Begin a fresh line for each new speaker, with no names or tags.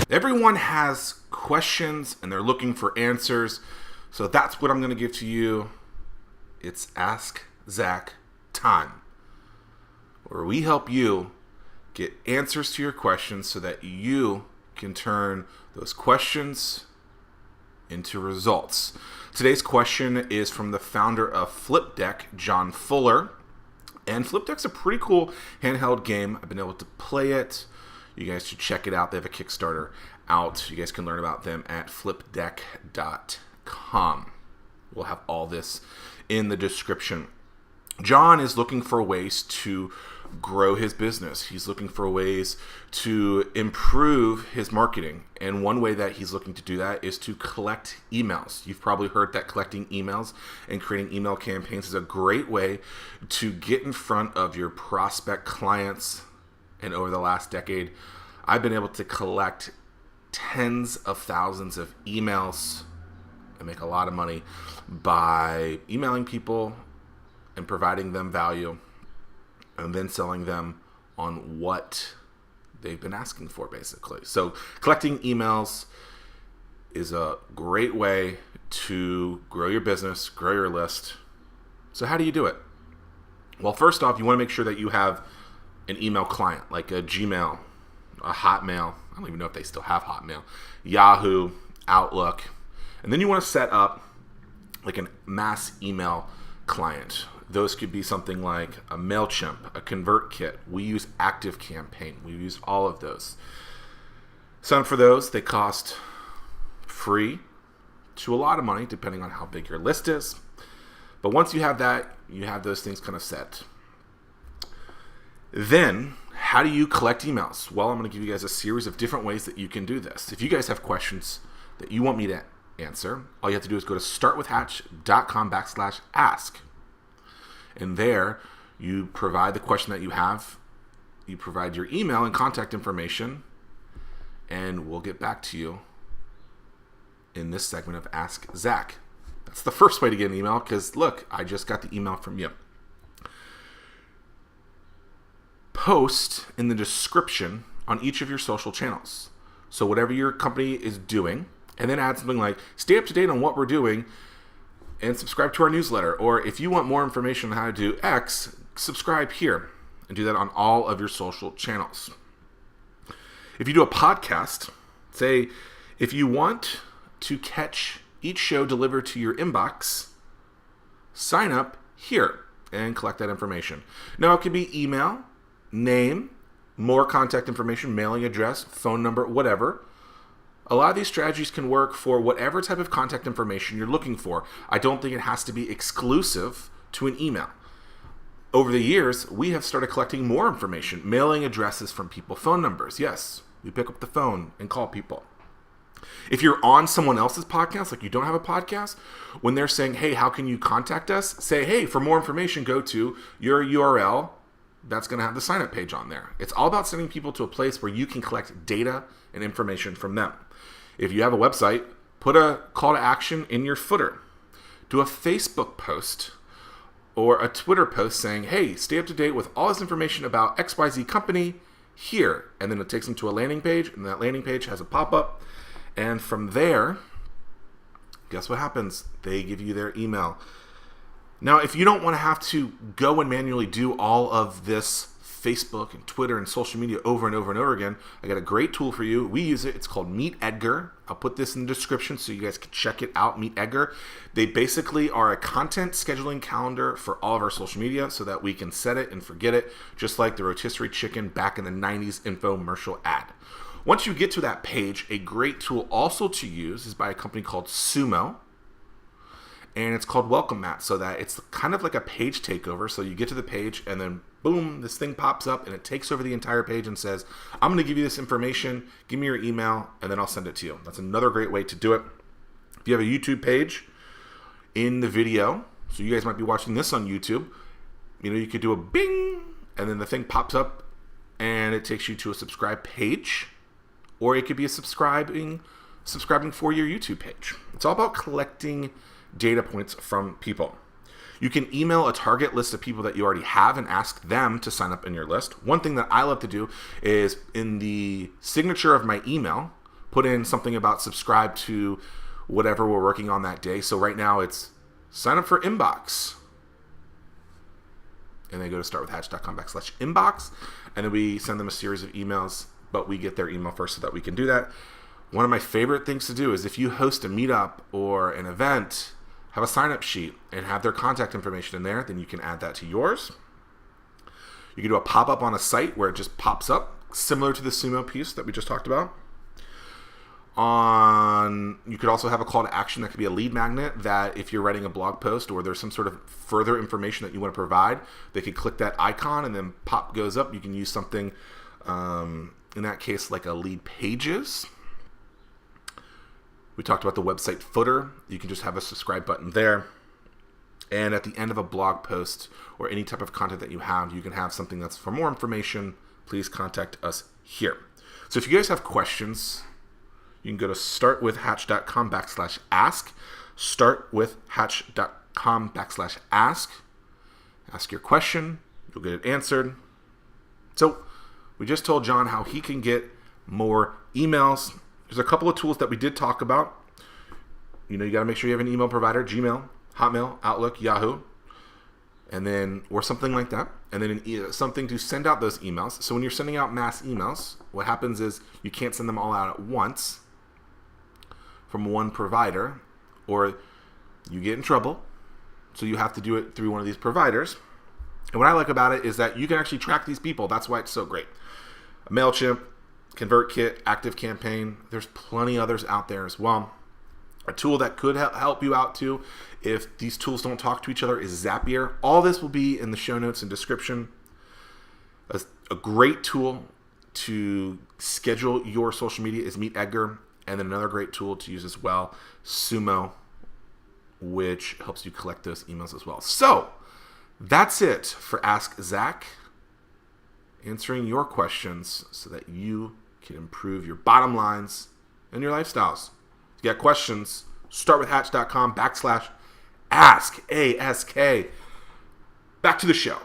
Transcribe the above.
Everyone has questions and they're looking for answers. So that's what I'm going to give to you. It's Ask Zack time, where we help you get answers to your questions so that you can turn those questions into results. Today's question is from the founder of FlipDeck, John Fuller. And FlipDeck's a pretty cool handheld game. I've been able to play it. You guys should check it out. They have a Kickstarter out. You guys can learn about them at flipdeck.com. We'll have all this in the description. John is looking for ways to grow his business. He's looking for ways to improve his marketing. And one way that he's looking to do that is to collect emails. You've probably heard that collecting emails and creating email campaigns is a great way to get in front of your prospect clients. And over the last decade, I've been able to collect tens of thousands of emails and make a lot of money by emailing people and providing them value and then selling them on what they've been asking for, basically. So collecting emails is a great way to grow your business, grow your list. So how do you do it? Well, first off, you want to make sure that you have an email client, like a Gmail, a Hotmail. I don't even know if they still have Hotmail, Yahoo, Outlook. And then you want to set up like a mass email client. Those could be something like a MailChimp, a ConvertKit. We use ActiveCampaign. We use all of those. Some for those, they cost free to a lot of money, depending on how big your list is. But once you have that, you have those things kind of set. Then, how do you collect emails? Well, I'm going to give you guys a series of different ways that you can do this. If you guys have questions that you want me to answer, all you have to do is go to startwithhatch.com/ask. And there, you provide the question that you have, you provide your email and contact information, and we'll get back to you in this segment of Ask Zack. That's the first way to get an email, because look, I just got the email from you. Post in the description on each of your social channels. So whatever your company is doing, and then add something like, stay up to date on what we're doing and subscribe to our newsletter. Or if you want more information on how to do X, subscribe here, and do that on all of your social channels. If you do a podcast, say, if you want to catch each show delivered to your inbox, sign up here and collect that information. Now, it could be email, name, more contact information, mailing address, phone number, whatever. A lot of these strategies can work for whatever type of contact information you're looking for. I don't think it has to be exclusive to an email. Over the years, we have started collecting more information, mailing addresses from people, phone numbers. Yes, we pick up the phone and call people. If you're on someone else's podcast, like you don't have a podcast, when they're saying, hey, how can you contact us? Say, hey, for more information, go to your URL. That's going to have the sign-up page on there. It's all about sending people to a place where you can collect data and information from them. If you have a website, put a call to action in your footer. Do a Facebook post or a Twitter post saying, hey, stay up to date with all this information about XYZ company here. And then it takes them to a landing page, and that landing page has a pop-up. And from there, guess what happens? They give you their email. Now, if you don't want to have to go and manually do all of this Facebook and Twitter and social media over and over and over again, I got a great tool for you. We use it. It's called Meet Edgar. I'll put this in the description so you guys can check it out. Meet Edgar. They basically are a content scheduling calendar for all of our social media so that we can set it and forget it, just like the rotisserie chicken back in the 90s infomercial ad. Once you get to that page, a great tool also to use is by a company called Sumo. And it's called Welcome Mat, so that it's kind of like a page takeover. So you get to the page and then boom, this thing pops up and it takes over the entire page and says, I'm going to give you this information, give me your email, and then I'll send it to you. That's another great way to do it. If you have a YouTube page, in the video, so you guys might be watching this on YouTube, you could do a bing, and then the thing pops up and it takes you to a subscribe page, or it could be a subscribing for your YouTube page. It's all about collecting data points from people. You can email a target list of people that you already have and ask them to sign up in your list. One thing that I love to do is in the signature of my email, put in something about subscribe to whatever we're working on that day. So right now it's sign up for inbox. And they go to startwithhatch.com/inbox. And then we send them a series of emails, but we get their email first so that we can do that. One of my favorite things to do is if you host a meetup or an event, have a sign-up sheet and have their contact information in there. Then you can add that to yours. You can do a pop-up on a site where it just pops up, similar to the Sumo piece that we just talked about. You could also have a call to action that could be a lead magnet that if you're writing a blog post or there's some sort of further information that you want to provide, they could click that icon and then pop goes up. You can use something, in that case, like a lead pages. We talked about the website footer. You can just have a subscribe button there. And at the end of a blog post or any type of content that you have, you can have something that's for more information. Please contact us here. So if you guys have questions, you can go to startwithhatch.com/ask. Startwithhatch.com/ask. Ask your question. You'll get it answered. So we just told John how he can get more emails. There's a couple of tools that we did talk about. You got to make sure you have an email provider, Gmail, Hotmail, Outlook, Yahoo, or something like that. And then something to send out those emails. So when you're sending out mass emails, what happens is you can't send them all out at once from one provider, or you get in trouble. So you have to do it through one of these providers. And what I like about it is that you can actually track these people. That's why it's so great. MailChimp, ConvertKit, ActiveCampaign. There's plenty others out there as well. A tool that could help you out too, if these tools don't talk to each other, is Zapier. All this will be in the show notes and description. A great tool to schedule your social media is Meet Edgar. And then another great tool to use as well, Sumo, which helps you collect those emails as well. So that's it for Ask Zack, answering your questions so that you can improve your bottom lines and your lifestyles. If you got questions, startwithhatch.com/ask, ASK. Back to the show.